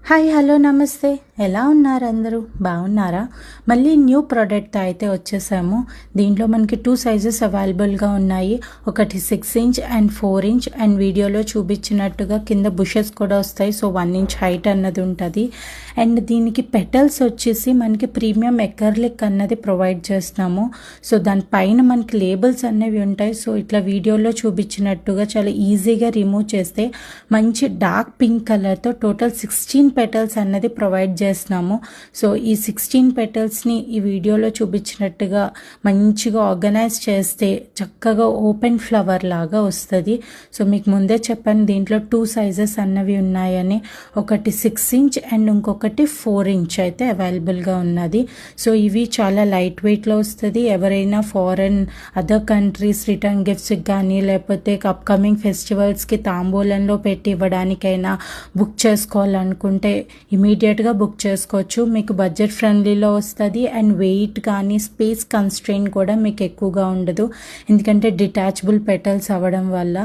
Hi hello నమస్తే ఎలా ఉన్నారు అందరూ బాగున్నారా? మళ్ళీ న్యూ ప్రోడక్ట్ అయితే వచ్చేసాము. దీంట్లో మనకి 2 సైజెస్ అవైలబుల్గా ఉన్నాయి. ఒకటి 6 ఇంచ్ అండ్ 4 ఇంచ్ అండ్ వీడియోలో చూపించినట్టుగా కింద బుషెస్ కూడా వస్తాయి. సో 1 ఇంచ్ హైట్ అన్నది ఉంటుంది. అండ్ దీనికి పెటల్స్ వచ్చేసి మనకి ప్రీమియం ఎకర్లిక్ అన్నది ప్రొవైడ్ చేస్తున్నాము. సో దానిపైన మనకి లేబుల్స్ అనేవి ఉంటాయి. సో ఇట్లా వీడియోలో చూపించినట్టుగా చాలా ఈజీగా రిమూవ్ చేస్తే మంచి డార్క్ పింక్ కలర్తో టోటల్ 16 పెటల్స్ అన్నది ప్రొవైడ్ చేస్తున్నాము. సో ఈ 16 పెటల్స్ని ఈ వీడియోలో చూపించినట్టుగా మంచిగా ఆర్గనైజ్ చేస్తే చక్కగా ఓపెన్ ఫ్లవర్ లాగా వస్తుంది. సో మీకు ముందే చెప్పాను దీంట్లో 2 సైజెస్ అన్నవి ఉన్నాయని. ఒకటి 6 ఇంచ్ అండ్ ఇంకొకటి 4 ఇంచ్ అయితే అవైలబుల్గా ఉన్నది. సో ఇవి చాలా లైట్ వెయిట్లో వస్తుంది. ఎవరైనా ఫారెన్ అదర్ కంట్రీస్ రిటర్న్ గిఫ్ట్స్కి కానీ లేకపోతే అప్కమింగ్ ఫెస్టివల్స్కి తాంబూలంలో పెట్టి ఇవ్వడానికైనా బుక్ చేసుకోవాలనుకుంటే ఇమీడియట్గా బుక్ చేసుకోవచ్చు. మీకు బడ్జెట్ ఫ్రెండ్లీలో వస్తుంది అండ్ వెయిట్ కానీ స్పేస్ కన్స్ట్రెయిన్ కూడా మీకు ఎక్కువగా ఉండదు. ఎందుకంటే డిటాచబుల్ పెటల్స్ అవ్వడం వల్ల.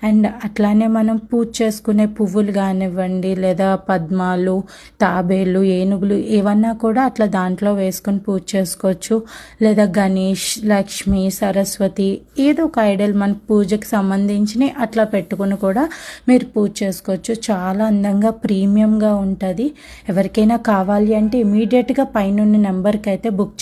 అండ్ అట్లానే మనం పూజ చేసుకునే పువ్వులు కానివ్వండి లేదా పద్మాలు, తాబేలు, ఏనుగులు ఏమన్నా కూడా అట్లా దాంట్లో వేసుకొని పూజ చేసుకోవచ్చు. లేదా గణేష్, లక్ష్మి, సరస్వతి ఏదో ఒక ఐడల్ మన పూజకి సంబంధించి అట్లా పెట్టుకుని కూడా మీరు పూజ చేసుకోవచ్చు. చాలా అందంగా ప్రీమియంగా ఉంటుంది. ఎవరికైనా కావాలి అంటే ఇమీడియట్గా పైన నెంబర్కి అయితే బుక్